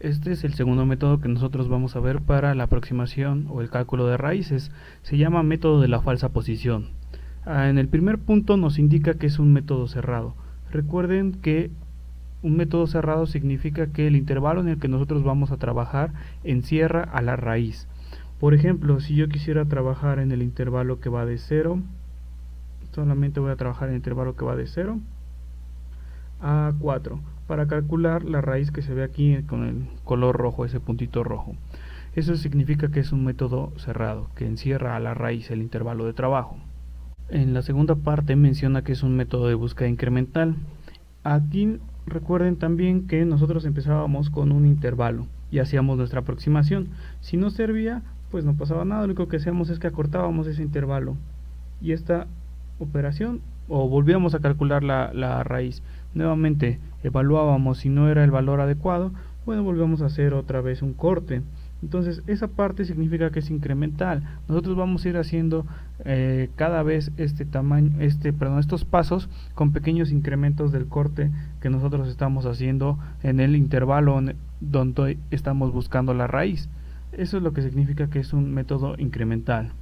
Este es el segundo método que nosotros vamos a ver para la aproximación o el cálculo de raíces. Se llama método de la falsa posición. En el primer punto nos indica que es un método cerrado. Recuerden que un método cerrado significa que el intervalo en el que nosotros vamos a trabajar encierra a la raíz. Por ejemplo, si yo quisiera trabajar en el intervalo que va de 0, solamente voy a trabajar en el intervalo que va de 0 a 4 para calcular la raíz que se ve aquí con el color rojo, ese puntito rojo. Eso significa que es un método cerrado, que encierra a la raíz el intervalo de trabajo. En la segunda parte menciona que es un método de búsqueda incremental. Aquí recuerden también que nosotros empezábamos con un intervalo y hacíamos nuestra aproximación. Si no servía, pues no pasaba nada, lo único que hacíamos es que acortábamos ese intervalo y esta operación, o volvíamos a calcular la raíz. Nuevamente evaluábamos si no era el valor adecuado, bueno, volvemos a hacer otra vez un corte. Entonces esa parte significa que es incremental. Nosotros vamos a ir haciendo cada vez estos pasos con pequeños incrementos del corte que nosotros estamos haciendo en el intervalo donde estamos buscando la raíz. Eso es lo que significa que es un método incremental.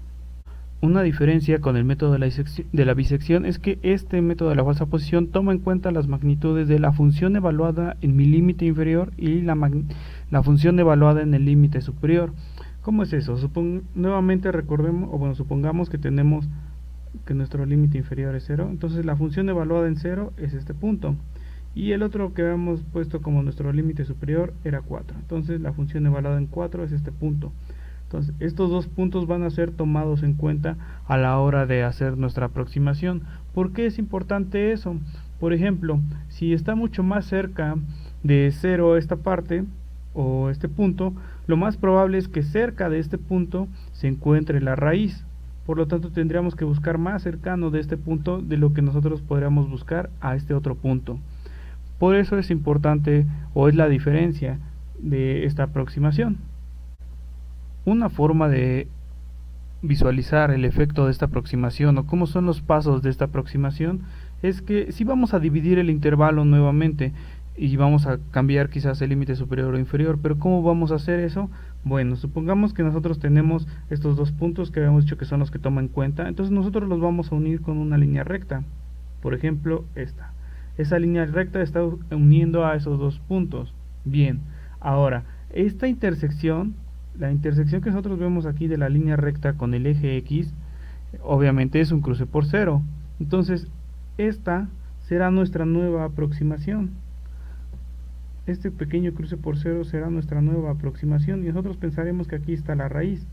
Una diferencia con el método de la bisección es que este método de la falsa posición toma en cuenta las magnitudes de la función evaluada en mi límite inferior y la función evaluada en el límite superior. ¿Cómo es eso? Nuevamente recordemos, supongamos que tenemos que nuestro límite inferior es 0, entonces la función evaluada en 0 es este punto. Y el otro que habíamos puesto como nuestro límite superior era 4. Entonces la función evaluada en 4 es este punto. Entonces, estos dos puntos van a ser tomados en cuenta a la hora de hacer nuestra aproximación. ¿Por qué es importante eso? Por ejemplo, si está mucho más cerca de 0 esta parte o este punto, lo más probable es que cerca de este punto se encuentre la raíz. Por lo tanto, tendríamos que buscar más cercano de este punto de lo que nosotros podríamos buscar a este otro punto. Por eso es importante, o es la diferencia de esta aproximación. Una forma de visualizar el efecto de esta aproximación o cómo son los pasos de esta aproximación es que si vamos a dividir el intervalo nuevamente y vamos a cambiar quizás el límite superior o inferior, pero ¿cómo vamos a hacer eso? Bueno, supongamos que nosotros tenemos estos dos puntos que habíamos dicho que son los que toma en cuenta, entonces nosotros los vamos a unir con una línea recta. Por ejemplo, esa línea recta está uniendo a esos dos puntos. Bien, ahora, esta intersección, la intersección que nosotros vemos aquí de la línea recta con el eje X, obviamente es un cruce por 0. Entonces, esta será nuestra nueva aproximación. Este pequeño cruce por 0 será nuestra nueva aproximación y nosotros pensaremos que aquí está la raíz.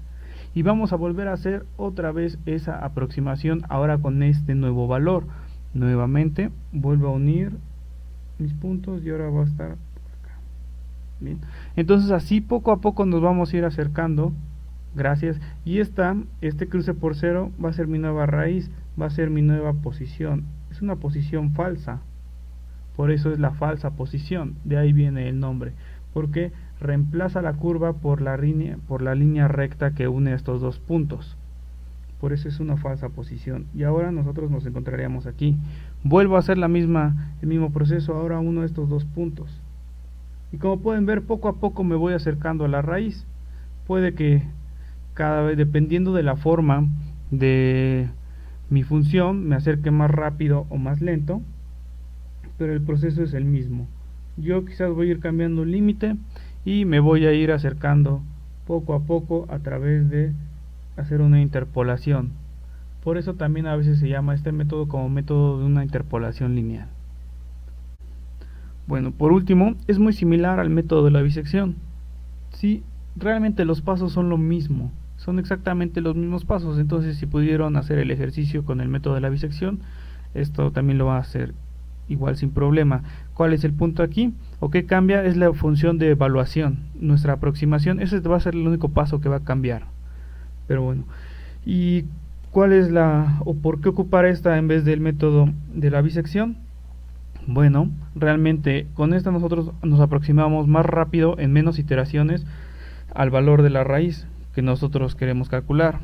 Y vamos a volver a hacer otra vez esa aproximación ahora con este nuevo valor. Nuevamente vuelvo a unir mis puntos y ahora va a estar bien. Entonces así poco a poco nos vamos a ir acercando. Gracias. Y este cruce por 0 va a ser mi nueva raíz, va a ser mi nueva posición. Es una posición falsa. Por eso es la falsa posición. De ahí viene el nombre. Porque reemplaza la curva por la línea recta que une estos dos puntos. Por eso es una falsa posición. Y ahora nosotros nos encontraríamos aquí. Vuelvo a hacer el mismo proceso. Ahora uno de estos dos puntos. Y como pueden ver, poco a poco me voy acercando a la raíz. Puede que cada vez, dependiendo de la forma de mi función, me acerque más rápido o más lento, pero el proceso es el mismo. Yo quizás voy a ir cambiando el límite y me voy a ir acercando poco a poco a través de hacer una interpolación. Por eso también a veces se llama este método como método de una interpolación lineal. Bueno, por último, es muy similar al método de la bisección. Sí, realmente los pasos son lo mismo, son exactamente los mismos pasos. Entonces, si pudieron hacer el ejercicio con el método de la bisección, esto también lo va a hacer igual sin problema. ¿Cuál es el punto aquí? ¿O qué cambia? Es la función de evaluación, nuestra aproximación. Ese va a ser el único paso que va a cambiar. Pero bueno, ¿y cuál es o por qué ocupar esta en vez del método de la bisección? Bueno, realmente con esta nosotros nos aproximamos más rápido en menos iteraciones al valor de la raíz que nosotros queremos calcular.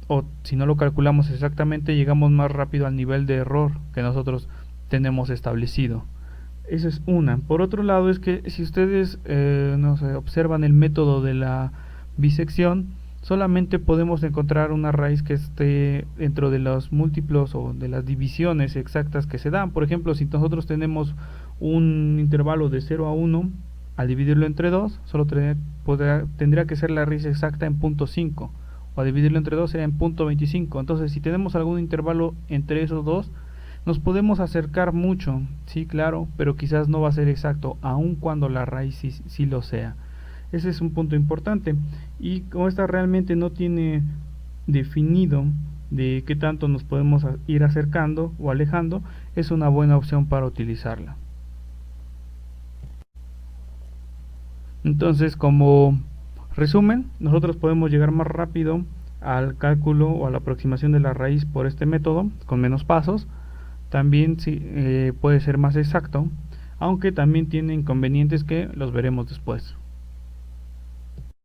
O si no lo calculamos exactamente, llegamos más rápido al nivel de error que nosotros tenemos establecido. Esa es una. Por otro lado, es que si ustedes no sé, observan el método de la bisección, solamente podemos encontrar una raíz que esté dentro de los múltiplos o de las divisiones exactas que se dan. Por ejemplo, si nosotros tenemos un intervalo de 0 a 1, al dividirlo entre 2, solo tendría que ser la raíz exacta en punto 5, o al dividirlo entre 2 sería en punto 25. Entonces, si tenemos algún intervalo entre esos dos, nos podemos acercar mucho, sí, claro, pero quizás no va a ser exacto, aun cuando la raíz sí lo sea. Ese es un punto importante. Y como esta realmente no tiene definido de qué tanto nos podemos ir acercando o alejando, es una buena opción para utilizarla. Entonces, como resumen, nosotros podemos llegar más rápido al cálculo o a la aproximación de la raíz por este método, con menos pasos. También puede ser más exacto, aunque también tiene inconvenientes que los veremos después.